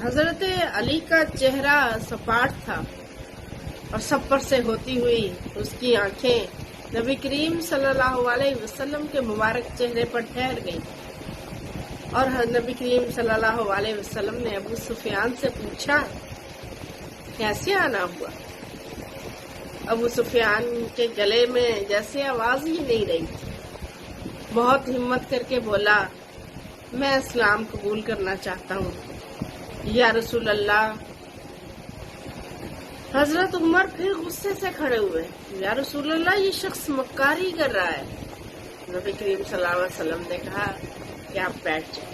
हजरत अली का चेहरा सपाट था और सफर से होती हुई उसकी आंखें नबी करीम सल्लल्लाहु अलैहि वसल्लम के मुबारक चेहरे पर ठहर गईं और नबी करीम सल्लल्लाहु अलैहि वसल्लम ने अबू सुफियान से पूछा, कैसे आना हुआ? अबू सुफियान के गले में जैसे आवाज ही नहीं रही। बहुत हिम्मत करके बोला, मैं इस्लाम कबूल करना चाहता हूँ या रसूल अल्लाह। हजरत उमर फिर गुस्से से खड़े हुए, या रसूल अल्लाह, ये शख्स मक्कारी कर रहा है। नबी करीम सल्लल्लाहु अलैहि वसल्लम ने कहा कि आप बैठ जाए।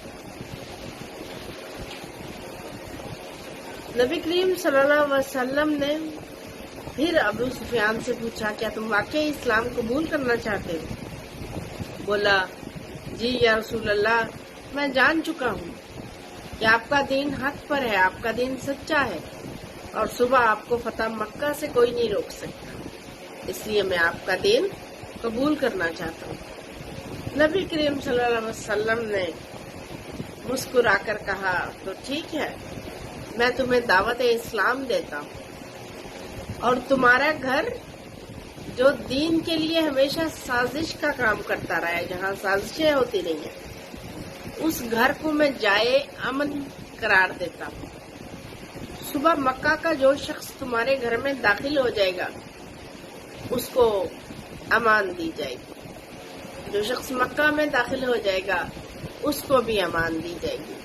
नबी करीम सल्लल्लाहु अलैहि वसल्लम ने फिर अबू सुफियान से पूछा, क्या तुम वाकई इस्लाम कबूल करना चाहते हो? बोला, जी या रसूल अल्लाह, मैं जान चुका हूँ कि आपका दीन हक पर है, आपका दीन सच्चा है और सुबह आपको फतह मक्का से कोई नहीं रोक सकता, इसलिए मैं आपका दीन कबूल करना चाहता हूँ। नबी करीम सल्लल्लाहु अलैहि वसल्लम ने मुस्कुराकर कहा, तो ठीक है, मैं तुम्हें दावत इस्लाम देता हूँ और तुम्हारा घर जो दीन के लिए हमेशा साजिश का काम करता रहा है, जहाँ साजिशें होती नहीं है, उस घर को मैं जाए अमन करार देता हूँ। सुबह मक्का का जो शख्स तुम्हारे घर में दाखिल हो जाएगा उसको अमान दी जाएगी, जो शख्स मक्का में दाखिल हो जाएगा उसको भी अमान दी जाएगी,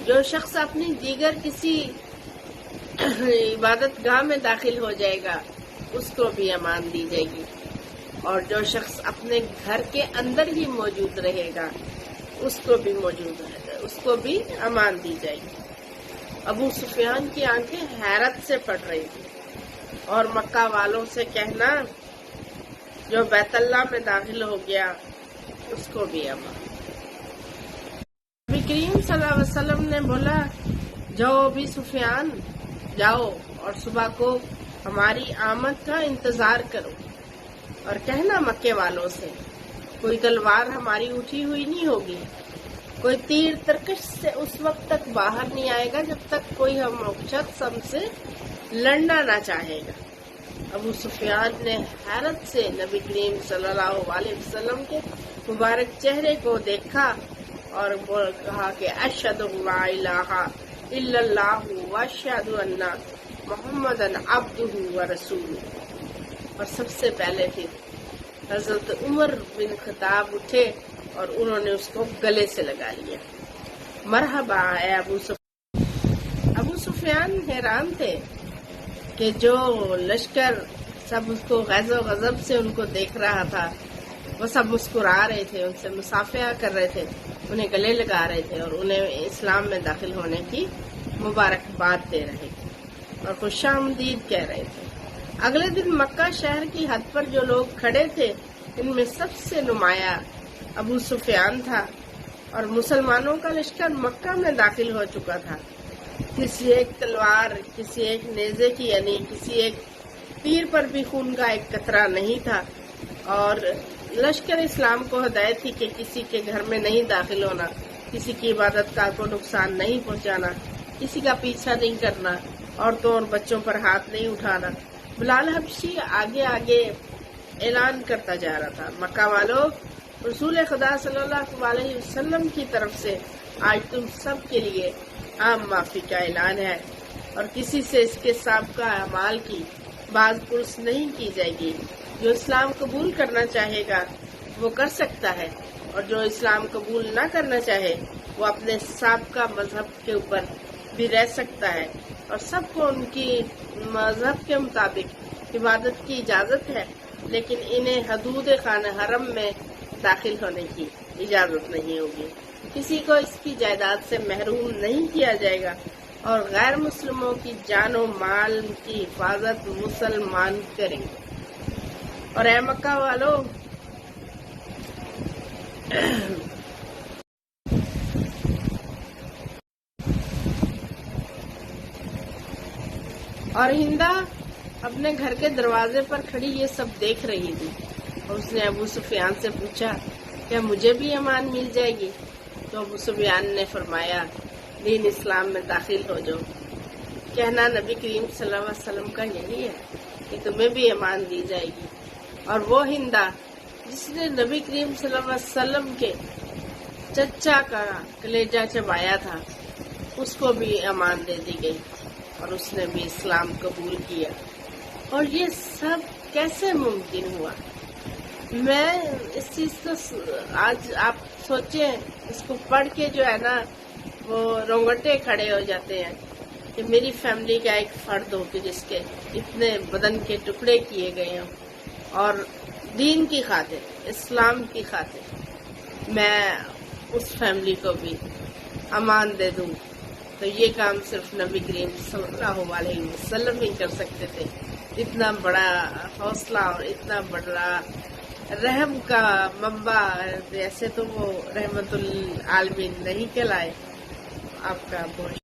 जो शख्स अपनी दीगर किसी इबादत गाह में दाखिल हो जाएगा उसको भी अमान दी जाएगी और जो शख्स अपने घर के अंदर ही मौजूद रहेगा उसको भी अमान दी जाएगी। अबू सुफियान की आंखें हैरत से पड़ रही थी और मक्का वालों से कहना, जो बैतुल्लाह में दाखिल हो गया उसको भी अमान। नबी करीम सल्लल्लाहु अलैहि वसल्लम ने बोला, जाओ अबू सुफियान, जाओ और सुबह को हमारी आमद का इंतजार करो और कहना मक्के वालों से, कोई तलवार हमारी उठी हुई नहीं होगी, कोई तीर तरकश से उस वक्त तक बाहर नहीं आएगा जब तक कोई हम शख्स हमसे लड़ना ना चाहेगा। अबू सुफियान ने हैरत से नबी करीम सल्लल्लाहु अलैहि वसल्लम के मुबारक चेहरे को देखा और कहा कि अशहदु ला इलाहा इल्लल्लाहु व अशहदु अन्ना मुहम्मदन अब्दुहु व रसूलुहु। और सबसे पहले फिर हजरत उमर बिन खत्ताब उठे और उन्होंने उसको गले से लगा लिया। मरहबा है अबू सुफियान हैरान थे कि जो लश्कर सब उसको गैज़ो गज़ब से उनको देख रहा था, वो सब मुस्कुरा रहे थे, उनसे मुसाफिया कर रहे थे, उन्हें गले लगा रहे थे और उन्हें इस्लाम में दाखिल होने की मुबारकबाद दे रहे थे और खुशामदीद कह रहे थे। अगले दिन मक्का शहर की हद पर जो लोग खड़े थे, इनमें सबसे नुमाया अबू सुफियान था और मुसलमानों का लश्कर मक्का में दाखिल हो चुका था। किसी एक तलवार, किसी एक नेज़े की यानी किसी एक तीर पर भी खून का एक कतरा नहीं था और लश्कर इस्लाम को हिदायत थी कि किसी के घर में नहीं दाखिल होना, किसी की इबादत गाह को नुकसान नहीं पहुंचाना, किसी का पीछा नहीं करना, औरतों और बच्चों पर हाथ नहीं उठाना। बिलाल हबशी आगे आगे ऐलान करता जा रहा था, मक्का वालों, रसूल खुदा सल्लल्लाहु अलैहि वसल्लम की तरफ से आज तुम सब के लिए आम माफी का ऐलान है और किसी से इसके साबिक़ा अमाल की बाज़पुरस नहीं की जाएगी। जो इस्लाम कबूल करना चाहेगा वो कर सकता है और जो इस्लाम कबूल ना करना चाहे वो अपने साबिक़ा मजहब के ऊपर भी रह सकता है और सबको उनकी मजहब के मुताबिक इबादत की इजाजत है, लेकिन इन्हें हदूद खाना हरम में दाखिल होने की इजाजत नहीं होगी। किसी को इसकी जायदाद से महरूम नहीं किया जाएगा और गैर मुस्लिमों की जान और माल की हिफाजत मुसलमान करेंगे। और ऐ मक्का वालों, और हिंदा अपने घर के दरवाजे पर खड़ी ये सब देख रही थी और उसने अबू सुफियान से पूछा, क्या मुझे भी अमान मिल जाएगी? तो अबू सुफियान ने फरमाया, دین اسلام میں داخل ہو جاؤ۔ کہنا نبی کریم صلی اللہ علیہ وسلم کا یہی ہے کہ تمہیں بھی ایمان دی جائے گی، اور وہ ہندا جس نے نبی کریم صلی اللہ علیہ وسلم کے چچا کا کلیجہ چبایا تھا، اس کو بھی امان دے دی گئی اور اس نے بھی اسلام قبول کیا۔ اور یہ سب کیسے ممکن ہوا؟ میں اس چیز کو آج آپ سوچیں، اس کو پڑھ کے جو ہے نا وہ رونگٹے کھڑے ہو جاتے ہیں کہ میری فیملی کا ایک فرد ہو کہ جس کے اتنے بدن کے ٹکڑے کیے گئے ہوں، اور دین کی خاطر، اسلام کی خاطر میں اس فیملی کو بھی امان دے دوں۔ تو یہ کام صرف نبی کریم صلی اللہ علیہ وسلم ہی کر سکتے تھے۔ اتنا بڑا حوصلہ اور اتنا بڑا رحم کا منبع، ویسے تو وہ رحمت العالمین نہیں کہلائے۔ آپ کا بہت